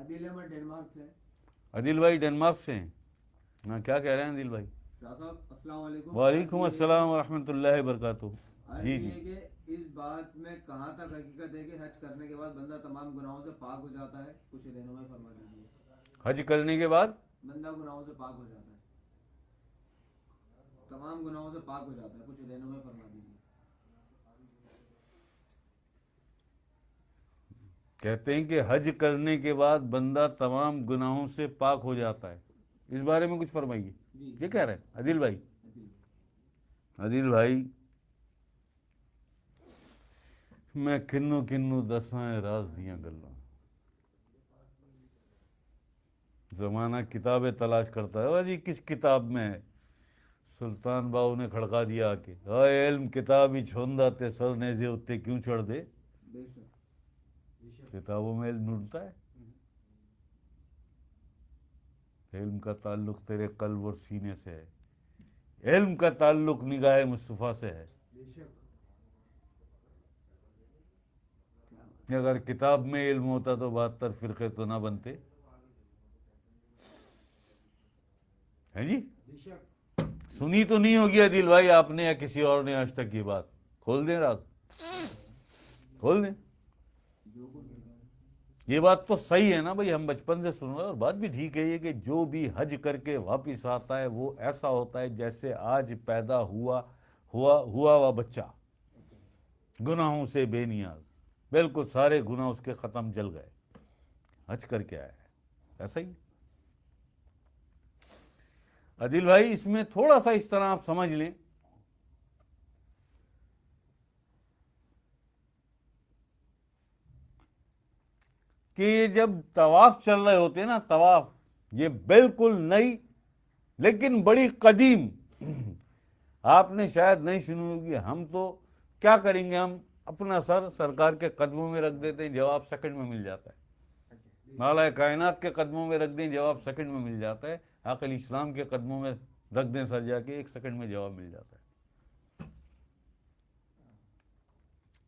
Adil Ahmad Denmark से। आदिल भाई Denmark से हैं। हाँ, क्या कह रहे हैं आदिल भाई? शाह साहब अस्सलाम वालेकुम। वालेकुम अस्सलाम वरहमतुल्लाहि वबरकातुहू। आज जी ये जी। है कि इस बात में कहाँ तक हकीकत है कि हज करने के बाद बंदा तमाम गुनाहों से पाक हो जाता है, कुछ रहनुमाई फरमा दीजिए। हज करने के बाद बंदा गुनाहों से पाक हो जाता है, तमाम गुनाहों से पाक हो जाता है, कुछ रहनुमाई फरमा दीजिए। कहते हैं कि हज करने के बाद बंदा तमाम गुनाहों से पाक हो जाता है, इस बारे में कुछ फरमाइए। जी ये कह रहे हैं आदिल भाई। जी। आदिल भाई, मैं किन्नू किन्नू दसाएं राज दियां गल्लां। जमाना किताबें तलाश करता है। जी किस किताब में है? सुल्तान बाहू ने खड़का दिया आके, हाय इल्म किताब ही छोंदा ते सर नेजे उत्ते क्यों चढ़ दे। बेशक बेशक। किताबों में इल्म ढूंढता है। इल्म का ताल्लुक तेरे कल्ब और सीने से है। इल्म का ताल्लुक निगाह मुस्तफ़ा से है। बेशक। अगर किताब में इल्म होता तो 72 फिरके तो ना बनते हैं जी। बेशक। सुनी तो नहीं होगी आदिल भाई आपने या किसी और ने आज तक ये बात? खोल दें राज, खोल दें। जो कुछ ये बात तो सही है ना भाई, हम बचपन से सुन रहे हैं और बात भी ठीक है ये कि जो भी हज करके वापिस आता है वो ऐसा होता है जैसे आज पैदा हुआ बच्चा, गुनाहों से बेनियाज, बिल्कुल सारे गुनाह उसके खत्म, जल गए, हज करके आया है। ऐसा ही आदिल भाई, इसमें थोड़ा सा इस तरह आप समझ लें कि ये जब तवाफ चल रहे होते हैं ना, तवाफ ये बिल्कुल नई लेकिन बड़ी कदीम, आपने शायद नहीं सुनी होगी। हम तो क्या करेंगे, हम अपना सर सरकार के कदमों में रख देते हैं, जवाब सेकंड में मिल जाता है। मौला कायनात के कदमों में रख दें, जवाब सेकंड में मिल जाता है। आखिर इस्लाम के कदमों में रख दें सर, जाके 1 सेकंड में जवाब मिल जाता है।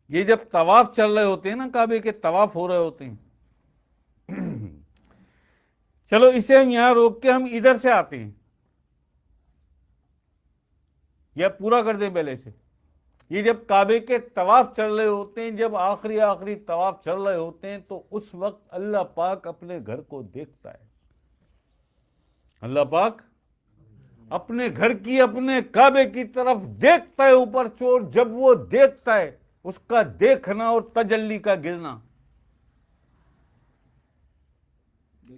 ये जब तवाफ चल रहे होते हैं ना, काबे के तवाफ हो रहे होते हैं, चलो इसे हम यहां रोक के हम इधर से आते हैं, या पूरा कर दें पहले से। ये जब काबे के तवाफ चल रहे होते हैं, जब आखिरी तवाफ चल रहे होते हैं, तो उस वक्त अल्लाह पाक अपने घर को देखता है। अल्लाह पाक अपने घर की, अपने काबे की तरफ देखता है ऊपर चोर। जब वो देखता है, उसका देखना और तजल्ली का गिरना,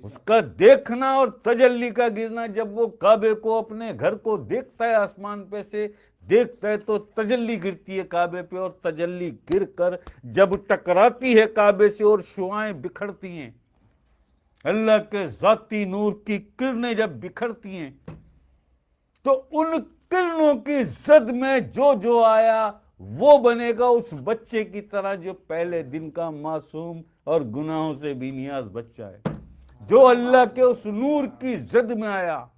उसका देखना और तजल्ली का गिरना, जब वो काबे को, अपने घर को देखता है, आसमान पे से देखता है, तो तजल्ली गिरती है काबे पे, और तजल्ली गिरकर जब टकराती है काबे से और शुआएं बिखरती हैं, अल्लाह के जाती नूर की किरणें जब बिखरती हैं, तो उन किरणों की जद में जो जो आया वो बनेगा उस बच्चे की तरह, जो पहले दिन का मासूम और गुनाहों से बेनियाज बच्चा है, जो अल्लाह के उस नूर की जद में आया।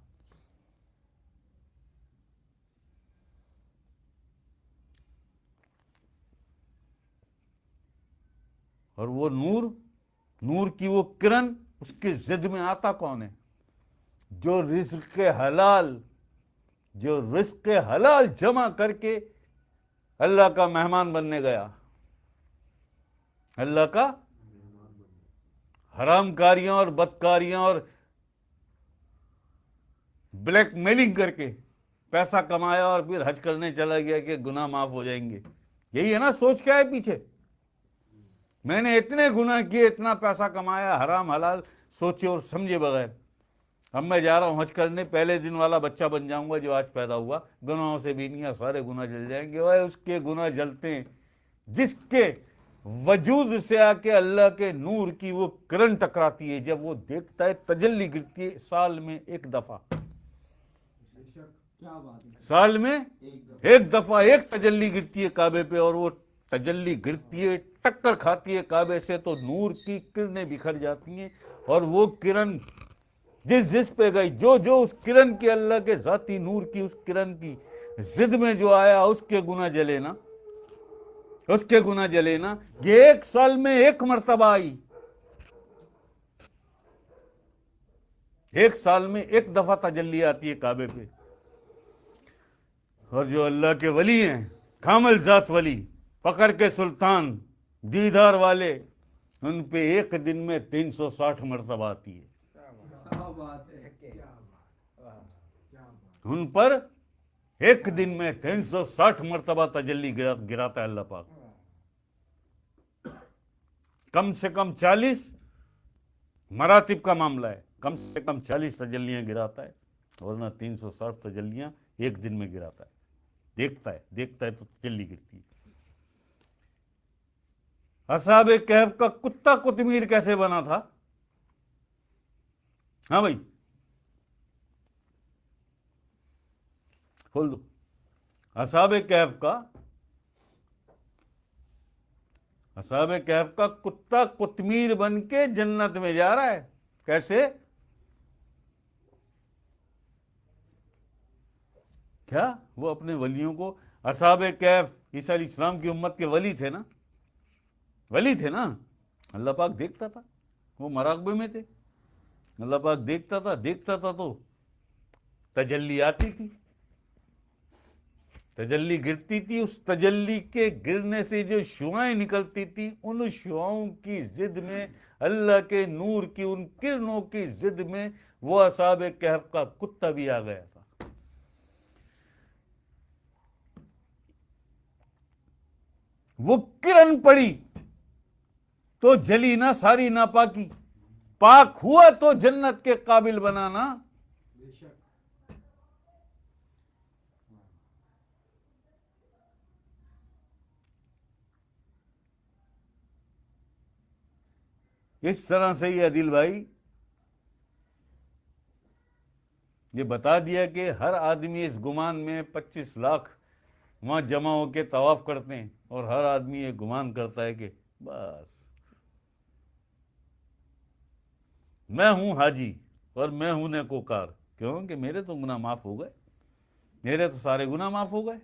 और वो नूर की वो किरण, उसकी जिद में आता कौन है? जो रिस्क हलाल जमा करके अल्लाह का मेहमान बनने गया, अल्लाह का हरामकारियां और बदकारियां और ब्लैकमेलिंग करके पैसा कमाया और फिर हज करने चला गया कि गुनाह माफ हो जाएंगे। यही है ना सोच, क्या है पीछे? मैंने इतने गुनाह किए, इतना पैसा कमाया, हराम हलाल सोचे और समझे बगैर, अब मैं जा रहा हूं हज करने, पहले दिन वाला बच्चा बन जाऊंगा जो आज पैदा हुआ, गुनाहों से भी नहीं, सारे गुनाह जल जाएंगे। वह उसके गुनाह जलते हैं जिसके वजूद से आके अल्लाह के नूर की वो किरण टकराती है, जब वो देखता है, तजल्ली गिरती है साल में 1 दफा। क्या बात है, साल में 1 दफा एक तजल्ली गिरती है काबे पे, और वो तजल्ली गिरती है, टक्कर खाती है काबे से, तो नूर की किरणें बिखर जाती हैं, और वो किरण जिस पे गई, जो उस किरण की, अल्लाह के जाती नूर की उस किरण की जिद में जो आया, उसके गुनाह जले ना, उसके गुनाह जले ना। ये 1 साल में 1 मर्तबा आई, एक साल में एक दफा तजल्ली आती है काबे पे। और जो अल्लाह के वली हैं, कामिल जात वली, पकड़ के सुल्तान, दीदार वाले, उन पे एक दिन में 360 मरतबा आती है। क्या बात है, उन पर एक दिन में 360 मरतबा तजल्ली गिराता है अल्लाह पाक। कम से कम 40 मरातिब का मामला है, कम से कम 40 तजल्लियां गिराता है, वरना 360 तजल्लियां एक दिन में गिराता है। देखता है तो तजल्ली गिरती है। असहाबे कहफ का कुत्ता कुतमीर कैसे बना था? हाँ भाई, खोल दो। असहाबे कहफ का कुत्ता कुतमीर बन के जन्नत में जा रहा है। कैसे? क्या वो अपने वलियों को, असहाबे कहफ ईसा अलैहिस्सलाम की उम्मत के वली थे ना, अल्लाह पाक देखता था, वो मराकबे में थे, अल्लाह पाक देखता था तो तजल्ली आती थी, तजल्ली गिरती थी। उस तजल्ली के गिरने से जो शुआएं निकलती थी, उन शुआओं की जिद में, अल्लाह के नूर की उन किरणों की जिद में, वो असहाबे कहफ का कुत्ता भी आ गया था। वो किरण पड़ी तो जली ना सारी नापाकी, पाक हुआ तो जन्नत के काबिल बनाना। इस तरह से ये आदिल भाई ये बता दिया कि हर आदमी इस गुमान में 25 लाख वहां जमा होकर तवाफ करते हैं, और हर आदमी ये गुमान करता है कि बस मैं हूं हाजी और मैं हूं नेकोकार, क्योंकि मेरे तो गुनाह माफ हो गए, मेरे तो सारे गुनाह माफ हो गए,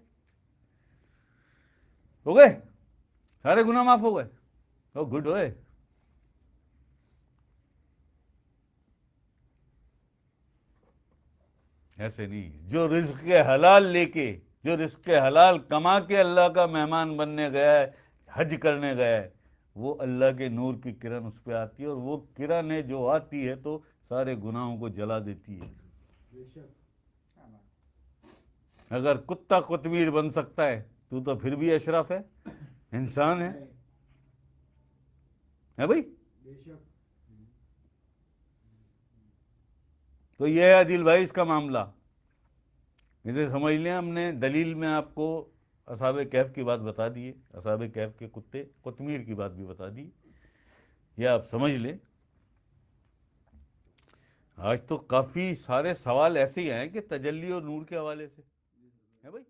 सारे गुनाह माफ हो गए। ओ गुड होए। ऐसे नहीं, जो रिज्क के हलाल लेके, जो रिज्क के हलाल कमा के अल्लाह का मेहमान बनने गया है, हज करने गया है, वो अल्लाह के नूर की किरण उस पर आती है, और वो किरण है जो आती है तो सारे गुनाहों को जला देती है। अगर कुत्ता कुतमीर बन सकता है, तू तो फिर भी अशरफ है, इंसान है भाई। तो ये है आदिल भाई इसका मामला, इसे समझ लें। हमने दलील में आपको असहाबे कहफ की बात बता दी है, असहाबे कहफ के कुत्ते कुतमीर की बात भी बता दी, ये आप समझ लें। आज तो काफ़ी सारे सवाल ऐसे ही आए कि तजल्ली और नूर के हवाले से है भाई।